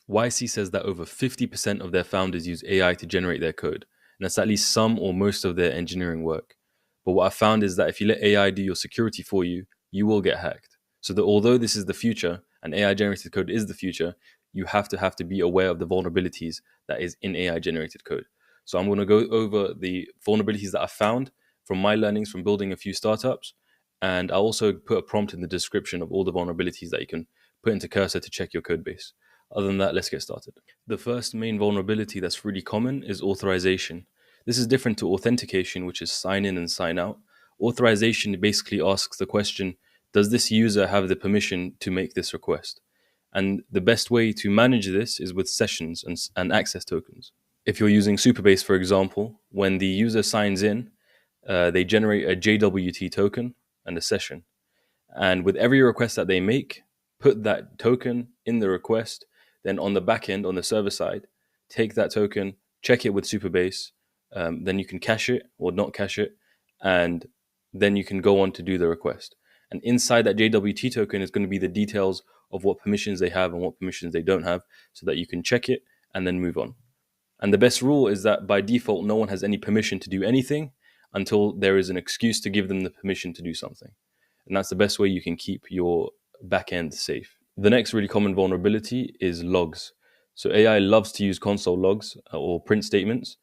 YC says that over 50% of their founders use AI to generate their code, and that's at least some or most of their engineering work. But what I found is that if you let AI do your security for you, you will get hacked. So that although this is the future and AI generated code is the future, you have to be aware of the vulnerabilities that is in AI generated code. So I'm going to go over the vulnerabilities that I found from my learnings from building a few startups, and I'll also put a prompt in the description of all the vulnerabilities that you can put into Cursor to check your code base. Other than that, let's get started. The first main vulnerability that's really common is authorization. This is different to authentication, which is sign in and sign out. Authorization basically asks the question, does this user have the permission to make this request? And the best way to manage this is with sessions and access tokens. If you're using Supabase, for example, when the user signs in, they generate a JWT token and a session. And with every request that they make, put that token in the request. Then on the back end, on the server side, take that token, check it with Supabase. Then you can cache it or not cache it. And then you can go on to do the request. And inside that JWT token is going to be the details of what permissions they have and what permissions they don't have so that you can check it and then move on. And the best rule is that by default, no one has any permission to do anything until there is an excuse to give them the permission to do something. And that's the best way you can keep your backend safe. The next really common vulnerability is logs. So AI loves to use console logs or print statements,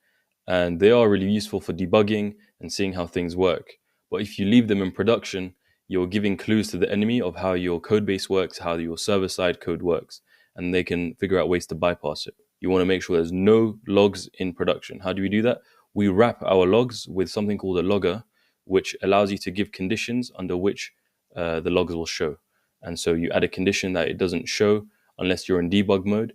and they are really useful for debugging and seeing how things work. But if you leave them in production, you're giving clues to the enemy of how your code base works, how your server side code works, and they can figure out ways to bypass it. You want to make sure there's no logs in production. How do we do that? We wrap our logs with something called a logger, which allows you to give conditions under which the logs will show. And so you add a condition that it doesn't show unless you're in debug mode,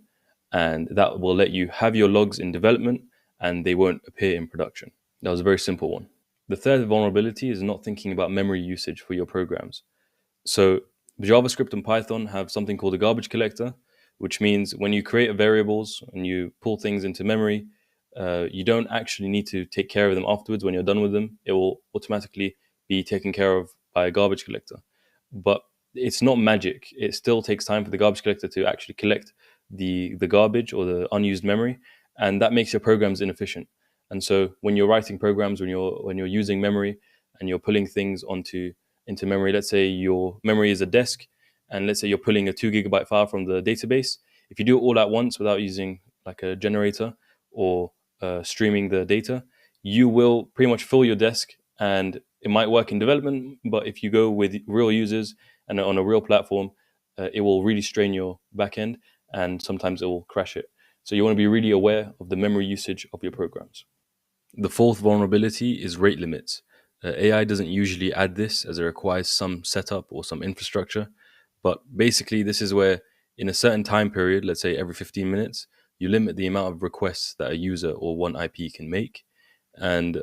and that will let you have your logs in development and they won't appear in production. That was a very simple one. The third vulnerability is not thinking about memory usage for your programs. So JavaScript and Python have something called a garbage collector, which means when you create variables and you pull things into memory, you don't actually need to take care of them afterwards. When you're done with them, it will automatically be taken care of by a garbage collector. But it's not magic. It still takes time for the garbage collector to actually collect the garbage or the unused memory, and that makes your programs inefficient. And so when you're writing programs, when you're using memory and you're pulling things into memory, let's say your memory is a disk, and let's say you're pulling a 2 GB file from the database. If you do it all at once without using like a generator or streaming the data, you will pretty much fill your disk, and it might work in development, but if you go with real users and on a real platform, it will really strain your backend, and sometimes it will crash it. So you want to be really aware of the memory usage of your programs. The fourth vulnerability is rate limits. AI doesn't usually add this as it requires some setup or some infrastructure, but basically this is where in a certain time period, let's say every 15 minutes, you limit the amount of requests that a user or one IP can make. And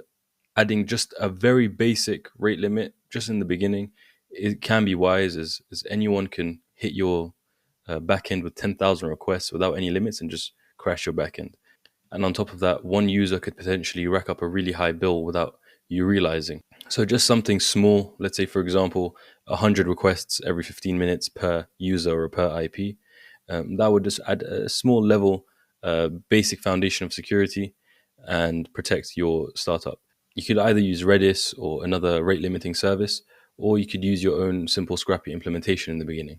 adding just a very basic rate limit just in the beginning, it can be wise, as anyone can hit your backend with 10,000 requests without any limits and just crash your backend. And on top of that, one user could potentially rack up a really high bill without you realizing. So just something small, let's say, for example, 100 requests every 15 minutes per user or per IP, that would just add a small level, basic foundation of security and protect your startup. You could either use Redis or another rate limiting service, or you could use your own simple scrappy implementation in the beginning.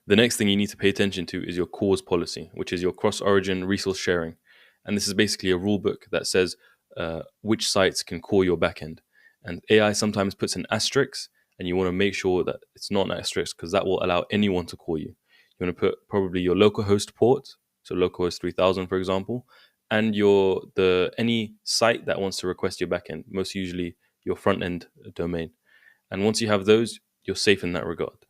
The next thing you need to pay attention to is your CORS policy, which is your cross-origin resource sharing. And this is basically a rule book that says which sites can call your backend. And AI sometimes puts an asterisk, and you want to make sure that it's not an asterisk because that will allow anyone to call you. You want to put probably your localhost port, so localhost 3000, for example, and any site that wants to request your backend, most usually your front end domain. And once you have those, you're safe in that regard.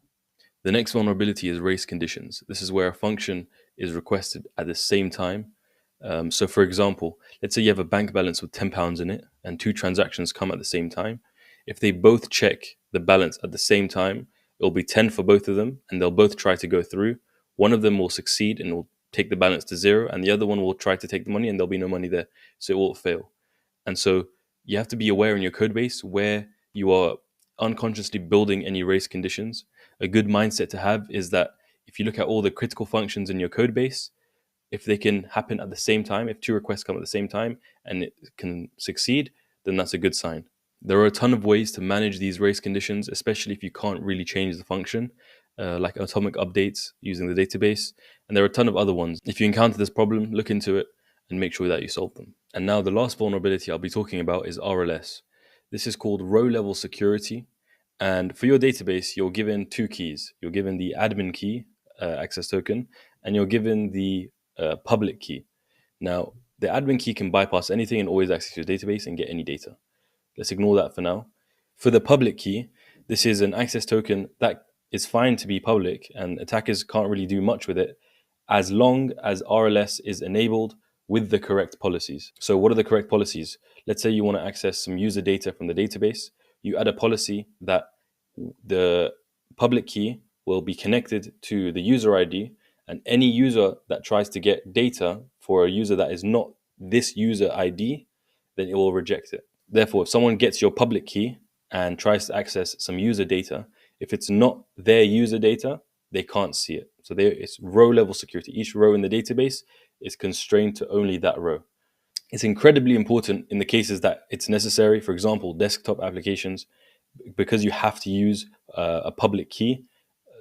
The next vulnerability is race conditions. This is where a function is requested at the same time. So for example, let's say you have a bank balance with £10 in it and two transactions come at the same time. If they both check the balance at the same time, it'll be 10 for both of them and they'll both try to go through. One of them will succeed and will take the balance to zero, and the other one will try to take the money and there'll be no money there. So it will fail. And so you have to be aware in your code base where you are unconsciously building any race conditions. A good mindset to have is that if you look at all the critical functions in your code base, If they can happen at the same time, if two requests come at the same time and it can succeed, then that's a good sign. There are a ton of ways to manage these race conditions, especially if you can't really change the function, like atomic updates using the database. And there are a ton of other ones. If you encounter this problem, look into it and make sure that you solve them. And now the last vulnerability I'll be talking about is RLS. This is called row level security. And for your database, you're given two keys. You're given the admin key, access token, and you're given the public key. Now, the admin key can bypass anything and always access your database and get any data. Let's ignore that for now. For the public key, this is an access token that is fine to be public, and attackers can't really do much with it as long as RLS is enabled with the correct policies. So, what are the correct policies? Let's say you want to access some user data from the database. You add a policy that the public key will be connected to the user ID, and any user that tries to get data for a user that is not this user ID, then it will reject it. Therefore, if someone gets your public key and tries to access some user data, if it's not their user data, they can't see it. So it's row level security. Each row in the database is constrained to only that row. It's incredibly important in the cases that it's necessary. For example, desktop applications, because you have to use a public key.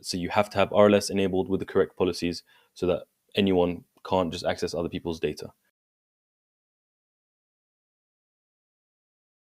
So you have to have RLS enabled with the correct policies so that anyone can't just access other people's data.